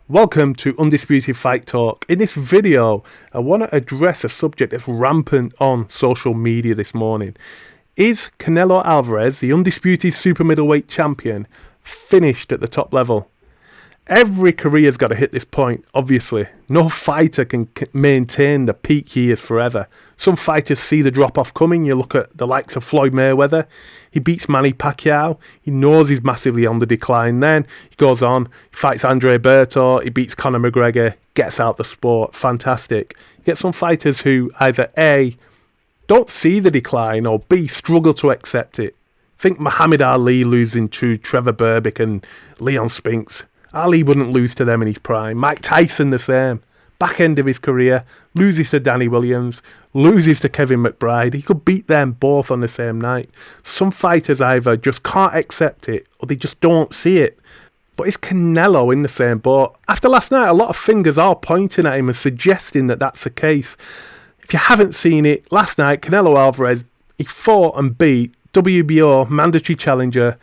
Welcome to Undisputed Fight Talk. In this video, I want to address a subject that's rampant on social media this morning. Is Canelo Alvarez, the undisputed super middleweight champion, finished at the top level? Every career's got to hit this point, obviously. No fighter can maintain the peak years forever. Some fighters see the drop-off coming. You look at the likes of Floyd Mayweather. He beats Manny Pacquiao. He knows he's massively on the decline then. He goes on, he fights Andre Berto. He beats Conor McGregor, gets out the sport. Fantastic. You get some fighters who either A, don't see the decline, or B, struggle to accept it. Think Muhammad Ali losing to Trevor Berbick and Leon Spinks. Ali wouldn't lose to them in his prime. Mike Tyson the same. Back end of his career, loses to Danny Williams, loses to Kevin McBride. He could beat them both on the same night. Some fighters either just can't accept it or they just don't see it. But is Canelo in the same boat? After last night, a lot of fingers are pointing at him and suggesting that that's the case. If you haven't seen it, last night, Canelo Alvarez, he fought and beat WBO mandatory challenger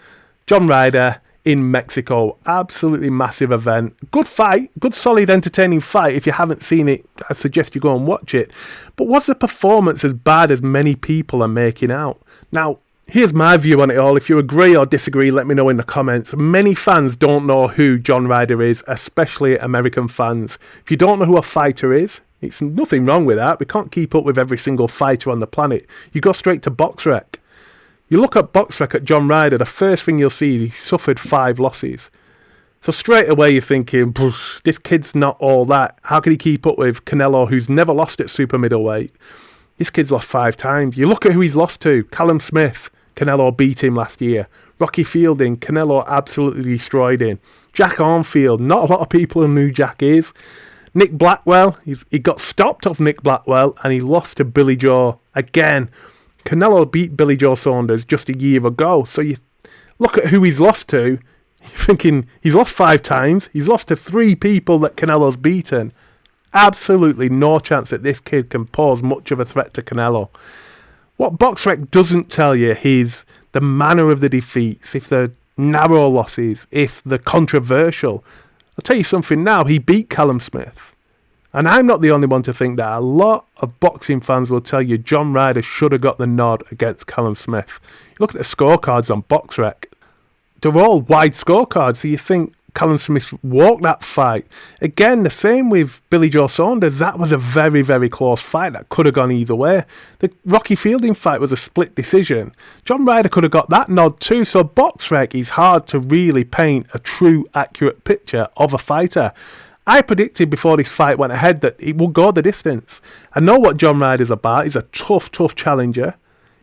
John Ryder in Mexico. Absolutely massive event. Good fight. Good, solid, entertaining fight. If you haven't seen it, I suggest you go and watch it. But was the performance as bad as many people are making out? Now, here's my view on it all. If you agree or disagree, let me know in the comments. Many fans don't know who John Ryder is, especially American fans. If you don't know who a fighter is, it's nothing wrong with that. We can't keep up with every single fighter on the planet. You go straight to BoxRec. You look at BoxRec at John Ryder, the first thing you'll see, he suffered 5 losses. So straight away you're thinking, this kid's not all that. How can he keep up with Canelo, who's never lost at super middleweight? This kid's lost 5 times. You look at who he's lost to. Callum Smith, Canelo beat him last year. Rocky Fielding, Canelo absolutely destroyed him. Jack Arnfield, not a lot of people knew who Jack is. Nick Blackwell, he got stopped off Nick Blackwell and he lost to Billy Joe again. Canelo beat Billy Joe Saunders just a year ago. So you look at who he's lost to, you're thinking he's lost 5 times. He's lost to 3 people that Canelo's beaten. Absolutely no chance that this kid can pose much of a threat to Canelo. What BoxRec doesn't tell you is the manner of the defeats, if they're narrow losses, if they're controversial. I'll tell you something now, he beat Callum Smith. And I'm not the only one to think that. A lot of boxing fans will tell you John Ryder should have got the nod against Callum Smith. You look at the scorecards on BoxRec. They're all wide scorecards, so you think Callum Smith walked that fight. Again, the same with Billy Joe Saunders. That was a very, very close fight that could have gone either way. The Rocky Fielding fight was a split decision. John Ryder could have got that nod too, so BoxRec is hard to really paint a true, accurate picture of a fighter. I predicted before this fight went ahead that it would go the distance. I know what John Ryder's about. He's a tough challenger.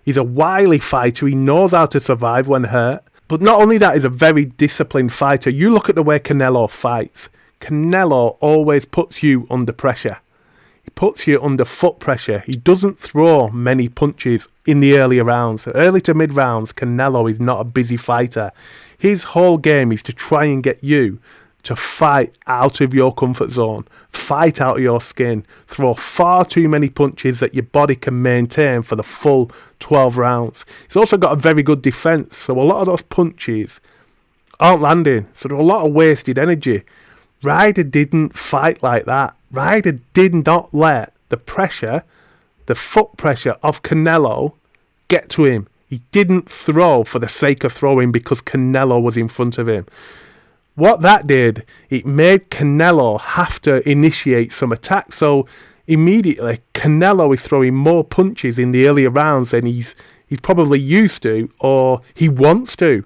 He's a wily fighter. He knows how to survive when hurt. But not only that, he's a very disciplined fighter. You look at the way Canelo fights. Canelo always puts you under pressure. He puts you under foot pressure. He doesn't throw many punches in the earlier rounds. Early to mid rounds, Canelo is not a busy fighter. His whole game is to try and get you to fight out of your comfort zone, fight out of your skin, throw far too many punches that your body can maintain for the full 12 rounds. He's also got a very good defence, so a lot of those punches aren't landing, so there's a lot of wasted energy. Ryder didn't fight like that. Ryder did not let the pressure, the foot pressure of Canelo get to him. He didn't throw for the sake of throwing because Canelo was in front of him. What that did, it made Canelo have to initiate some attacks. So immediately, Canelo is throwing more punches in the earlier rounds than he's probably used to or he wants to.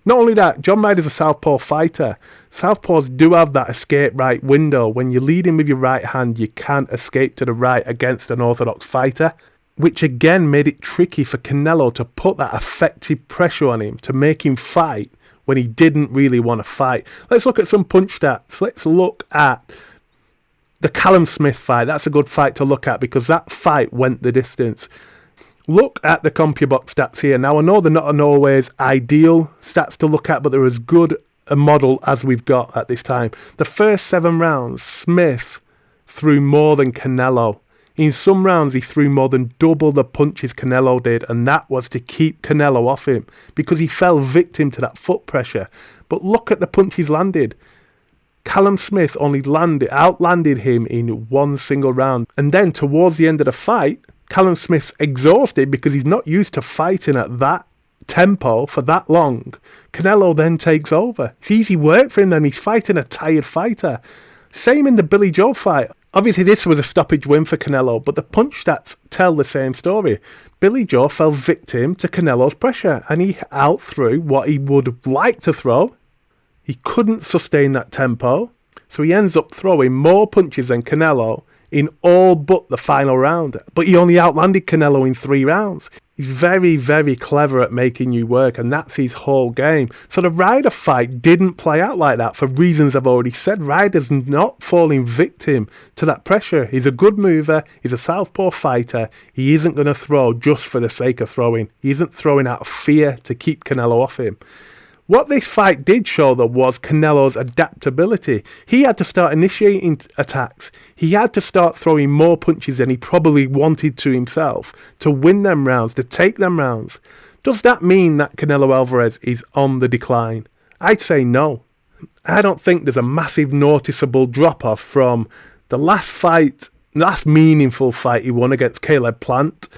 Not only that, John Ryder's a southpaw fighter. Southpaws do have that escape right window. When you lead him with your right hand, you can't escape to the right against an orthodox fighter, which again made it tricky for Canelo to put that effective pressure on him to make him fight when he didn't really want to fight. Let's look at some punch stats. Let's look at the Callum Smith fight. That's a good fight to look at because that fight went the distance. Look at the CompuBox stats here. Now, I know they're not always ideal stats to look at, but they're as good a model as we've got at this time. The first 7 rounds, Smith threw more than Canelo. In some rounds, he threw more than double the punches Canelo did, and that was to keep Canelo off him because he fell victim to that foot pressure. But look at the punches landed. Callum Smith only outlanded him in one single round. And then towards the end of the fight, Callum Smith's exhausted because he's not used to fighting at that tempo for that long. Canelo then takes over. It's easy work for him then. He's fighting a tired fighter. Same in the Billy Joe fight. Obviously this was a stoppage win for Canelo, but the punch stats tell the same story. Billy Joe fell victim to Canelo's pressure and he outthrew what he would like to throw. He couldn't sustain that tempo, so he ends up throwing more punches than Canelo in all but the final round. But he only outlanded Canelo in 3 rounds. He's very, very clever at making you work, and that's his whole game. So the Ryder fight didn't play out like that for reasons I've already said. Ryder's not falling victim to that pressure. He's a good mover. He's a southpaw fighter. He isn't going to throw just for the sake of throwing. He isn't throwing out of fear to keep Canelo off him. What this fight did show, though, was Canelo's adaptability. He had to start initiating attacks. He had to start throwing more punches than he probably wanted to himself to win them rounds, to take them rounds. Does that mean that Canelo Alvarez is on the decline? I'd say no. I don't think there's a massive noticeable drop-off from the last meaningful fight he won against Caleb Plant.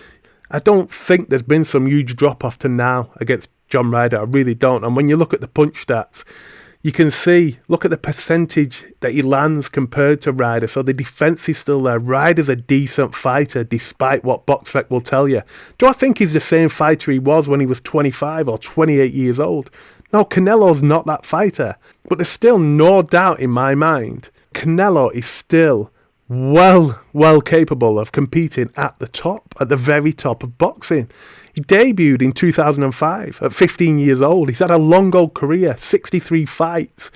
I don't think there's been some huge drop-off to now against John Ryder. I really don't. And when you look at the punch stats, you can see, look at the percentage that he lands compared to Ryder. So the defense is still there. Ryder's a decent fighter despite what BoxRec will tell you. Do I think he's the same fighter he was when he was 25 or 28 years old? No, Canelo's not that fighter. But there's still no doubt in my mind, Canelo is still well capable of competing at the very top of boxing. He debuted in 2005 at 15 years old. He's had a long old career, 63 fights,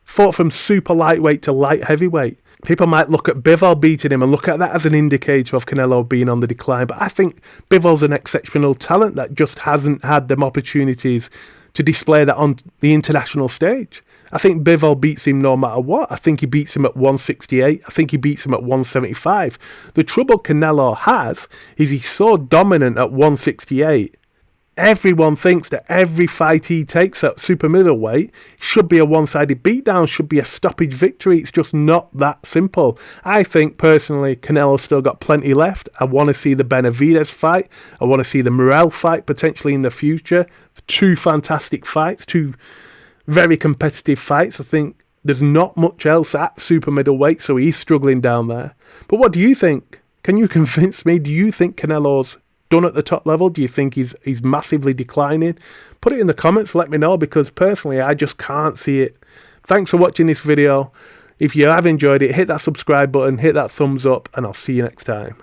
fought from super lightweight to light heavyweight. People might look at Bivol beating him and look at that as an indicator of Canelo being on the decline, but I think Bivol's an exceptional talent that just hasn't had them opportunities to display that on the international stage. I think Bivol beats him no matter what. I think he beats him at 168. I think he beats him at 175. The trouble Canelo has is he's so dominant at 168. Everyone thinks that every fight he takes at super middleweight should be a one-sided beatdown, should be a stoppage victory. It's just not that simple. I think, personally, Canelo's still got plenty left. I want to see the Benavidez fight. I want to see the Morrell fight potentially in the future. 2 fantastic fights, 2 very competitive fights. I think there's not much else at super middleweight, so he's struggling down there. But what do you think? Can you convince me? Do you think Canelo's done at the top level? Do you think he's massively declining? Put it in the comments, let me know, because personally I just can't see it. Thanks for watching this video. If you have enjoyed it, hit that subscribe button, hit that thumbs up, and I'll see you next time.